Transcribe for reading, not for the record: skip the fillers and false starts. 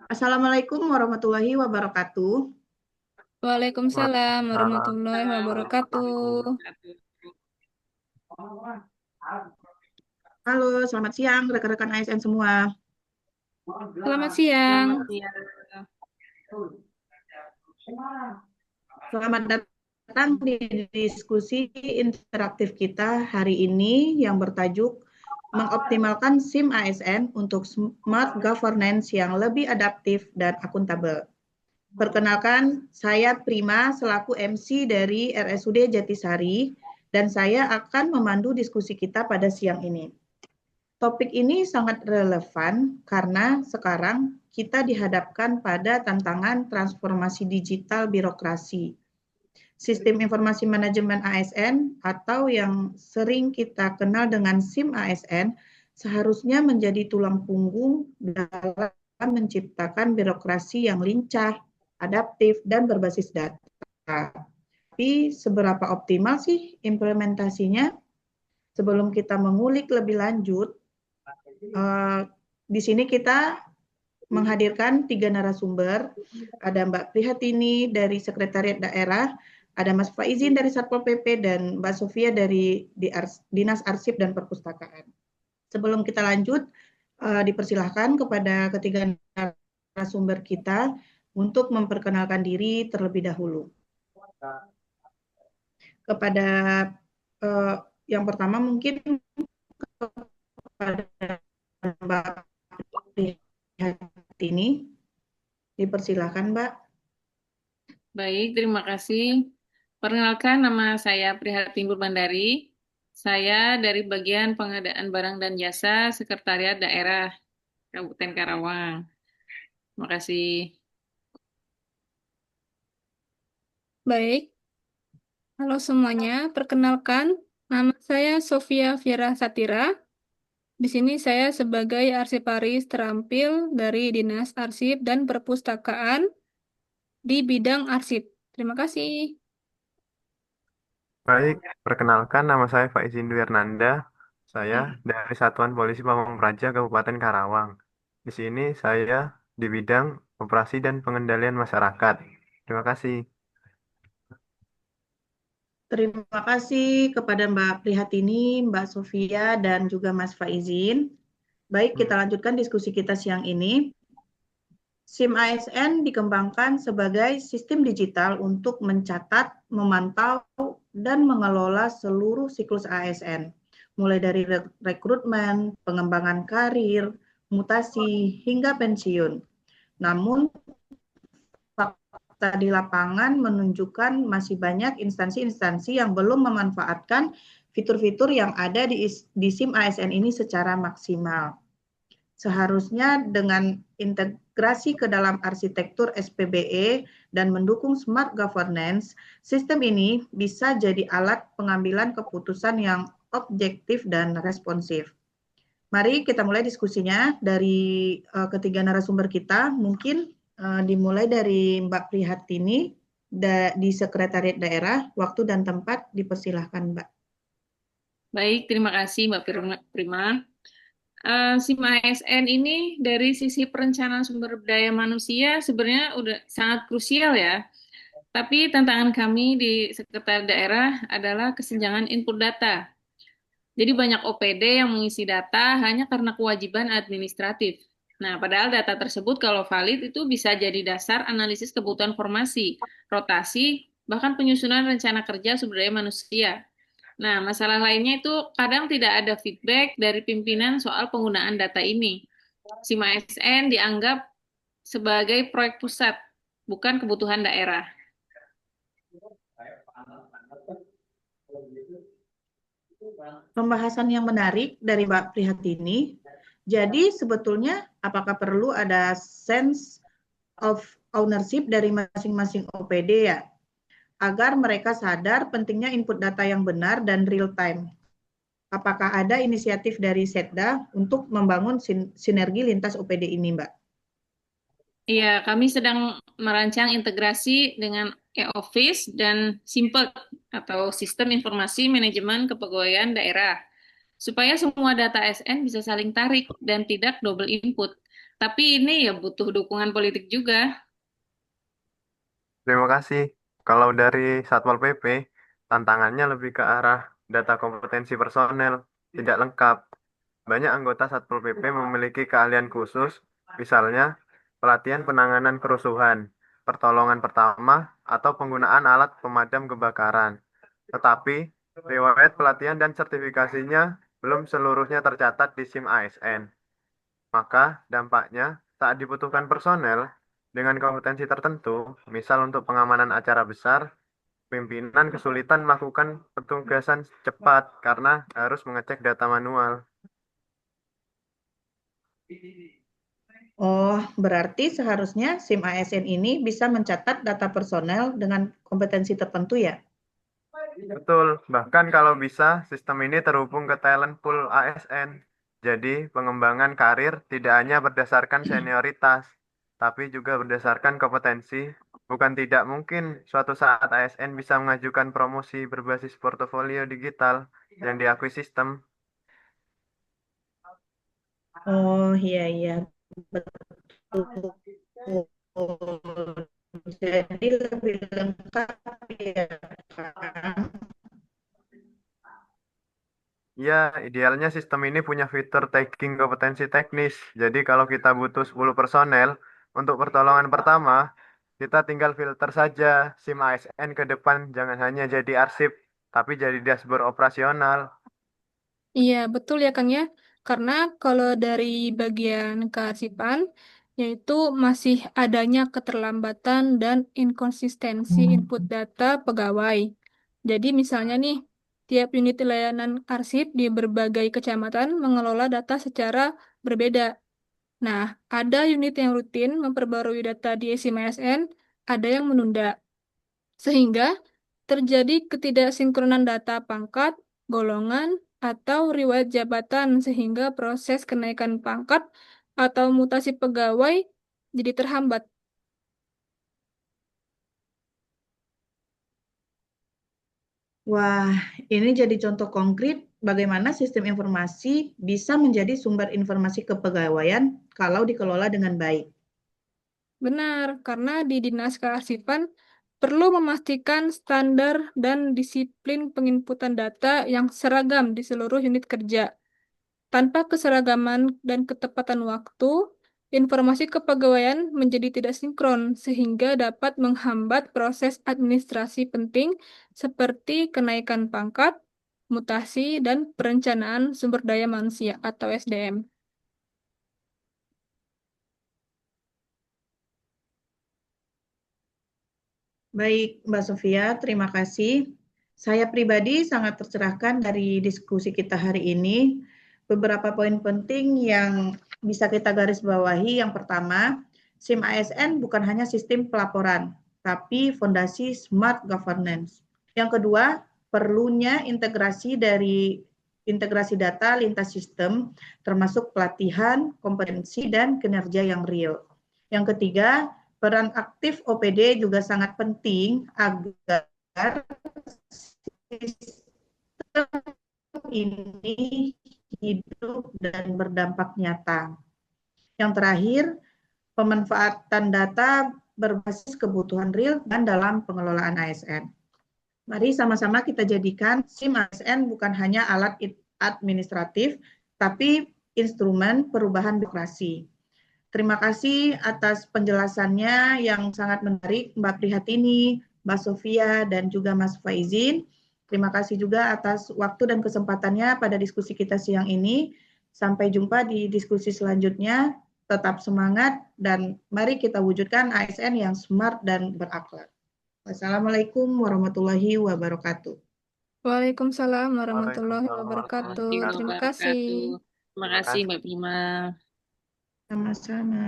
Assalamualaikum warahmatullahi wabarakatuh. Waalaikumsalam warahmatullahi Waalaikumsalam warahmatullahi wabarakatuh. wabarakatuh. Halo, selamat siang rekan-rekan ASN semua. Selamat siang. Selamat siang. Selamat datang di diskusi interaktif kita hari ini yang bertajuk mengoptimalkan SIM ASN untuk smart governance yang lebih adaptif dan akuntabel. Perkenalkan, saya Prima selaku MC dari RSUD Jatisari dan saya akan memandu diskusi kita pada siang ini. Topik ini sangat relevan karena sekarang kita dihadapkan pada tantangan transformasi digital birokrasi. Sistem informasi manajemen ASN atau yang sering kita kenal dengan SIM ASN seharusnya menjadi tulang punggung dalam menciptakan birokrasi yang lincah, adaptif, dan berbasis data. Tapi seberapa optimal sih implementasinya? Sebelum kita mengulik lebih lanjut, di sini kita menghadirkan 3 narasumber. Ada Mbak Prihatini dari Sekretariat Daerah, ada Mas Faizin dari Satpol PP, dan Mbak Sofia dari Dinas Arsip dan Perpustakaan. Sebelum kita lanjut, dipersilahkan kepada ketiga narasumber kita untuk memperkenalkan diri terlebih dahulu. Kepada yang pertama mungkin kepada Mbak Prihatini, dipersilahkan Mbak. Baik, terima kasih. Perkenalkan, nama saya Prihatin Bandari. Saya dari bagian pengadaan barang dan jasa Sekretariat Daerah Kabupaten Karawang. Terima kasih. Baik, halo semuanya. Perkenalkan, nama saya Sofia Fira Satira. Di sini saya sebagai arsiparis terampil dari Dinas Arsip dan Perpustakaan di bidang arsip. Terima kasih. Baik, perkenalkan nama saya Faizin Dwi Hernanda. Saya dari Satuan Polisi Pamong Praja Kabupaten Karawang. Di sini saya di bidang operasi dan pengendalian masyarakat. Terima kasih. Terima kasih kepada Mbak Prihatini, Mbak Sofia, dan juga Mas Faizin. Baik, kita lanjutkan diskusi kita siang ini. SIM ASN dikembangkan sebagai sistem digital untuk mencatat, memantau, dan mengelola seluruh siklus ASN, mulai dari rekrutmen, pengembangan karir, mutasi, hingga pensiun. Namun, fakta di lapangan menunjukkan masih banyak instansi-instansi yang belum memanfaatkan fitur-fitur yang ada di SIM ASN ini secara maksimal. Seharusnya dengan integrasi ke dalam arsitektur SPBE dan mendukung smart governance, sistem ini bisa jadi alat pengambilan keputusan yang objektif dan responsif. Mari kita mulai diskusinya dari ketiga narasumber kita. Mungkin dimulai dari Mbak Prihatini di Sekretariat Daerah. Waktu dan tempat dipersilahkan, Mbak. Baik, terima kasih Mbak Prima. SIM ASN ini dari sisi perencanaan sumber daya manusia sebenarnya udah sangat krusial ya. Tapi tantangan kami di Sekretariat Daerah adalah kesenjangan input data. Jadi banyak OPD yang mengisi data hanya karena kewajiban administratif. Nah, padahal data tersebut kalau valid itu bisa jadi dasar analisis kebutuhan formasi, rotasi, bahkan penyusunan rencana kerja sumber daya manusia. Nah, masalah lainnya itu kadang tidak ada feedback dari pimpinan soal penggunaan data ini. SIM ASN dianggap sebagai proyek pusat, bukan kebutuhan daerah. Pembahasan yang menarik dari Mbak Prihatini. Jadi sebetulnya apakah perlu ada sense of ownership dari masing-masing OPD ya, agar mereka sadar pentingnya input data yang benar dan real time. Apakah ada inisiatif dari Setda untuk membangun sinergi lintas OPD ini, Mbak? Iya, kami sedang merancang integrasi dengan e-office, dan SIMPE atau Sistem Informasi Manajemen Kepegawaian Daerah. Supaya semua data ASN bisa saling tarik dan tidak double input. Tapi ini ya butuh dukungan politik juga. Terima kasih. Kalau dari Satpol PP, tantangannya lebih ke arah data kompetensi personel tidak lengkap. Banyak anggota Satpol PP memiliki keahlian khusus, misalnya pelatihan penanganan kerusuhan, pertolongan pertama, atau penggunaan alat pemadam kebakaran. Tetapi, riwayat pelatihan dan sertifikasinya belum seluruhnya tercatat di SIM ASN. Maka, dampaknya, saat dibutuhkan personel dengan kompetensi tertentu, misal untuk pengamanan acara besar, pimpinan kesulitan melakukan petugasan cepat karena harus mengecek data manual. Oh, berarti seharusnya SIM ASN ini bisa mencatat data personel dengan kompetensi tertentu ya? Betul, bahkan kalau bisa, sistem ini terhubung ke talent pool ASN. Jadi, pengembangan karir tidak hanya berdasarkan senioritas, tapi juga berdasarkan kompetensi. Bukan tidak mungkin suatu saat ASN bisa mengajukan promosi berbasis portofolio digital yang diakui sistem. Oh, iya, iya. Betul. Jadi lebih lengkap ya, kan? Ya, idealnya sistem ini punya fitur tagging kompetensi teknis. Jadi kalau kita butuh 10 personel untuk pertolongan pertama, kita tinggal filter saja SIM ASN ke depan, jangan hanya jadi arsip, tapi jadi dashboard operasional. Iya, betul ya Kang ya. Karena kalau dari bagian kearsipan, yaitu masih adanya keterlambatan dan inkonsistensi input data pegawai. Jadi misalnya nih, tiap unit layanan arsip di berbagai kecamatan mengelola data secara berbeda. Nah, ada unit yang rutin memperbarui data di SIM-ASN, ada yang menunda. Sehingga terjadi ketidaksinkronan data pangkat, golongan, atau riwayat jabatan sehingga proses kenaikan pangkat atau mutasi pegawai jadi terhambat. Wah, ini jadi contoh konkret bagaimana sistem informasi bisa menjadi sumber informasi kepegawaian kalau dikelola dengan baik. Benar, karena di Dinas Kearsipan perlu memastikan standar dan disiplin penginputan data yang seragam di seluruh unit kerja. Tanpa keseragaman dan ketepatan waktu, informasi kepegawaian menjadi tidak sinkron sehingga dapat menghambat proses administrasi penting seperti kenaikan pangkat, mutasi, dan perencanaan sumber daya manusia atau SDM. Baik, Mbak Sofia, terima kasih. Saya pribadi sangat tercerahkan dari diskusi kita hari ini. Beberapa poin penting yang bisa kita garis bawahi. Yang pertama, SIM ASN bukan hanya sistem pelaporan, tapi fondasi smart governance. Yang kedua, perlunya integrasi data lintas sistem, termasuk pelatihan, kompetensi, dan kinerja yang real. Yang ketiga, peran aktif OPD juga sangat penting agar sistem ini hidup dan berdampak nyata. Yang terakhir, pemanfaatan data berbasis kebutuhan real dan dalam pengelolaan ASN. Mari sama-sama kita jadikan SIM ASN bukan hanya alat administratif, tapi instrumen perubahan birokrasi. Terima kasih atas penjelasannya yang sangat menarik, Mbak Prihatini, Mbak Sofia, dan juga Mas Faizin. Terima kasih juga atas waktu dan kesempatannya pada diskusi kita siang ini. Sampai jumpa di diskusi selanjutnya. Tetap semangat dan mari kita wujudkan ASN yang smart dan berakhlak. Wassalamualaikum warahmatullahi wabarakatuh. Waalaikumsalam warahmatullahi Waalaikumsalam wabarakatuh. warahmatullahi Terima wabarakatuh. kasih. Terima kasih Mbak Prima. Sama-sama.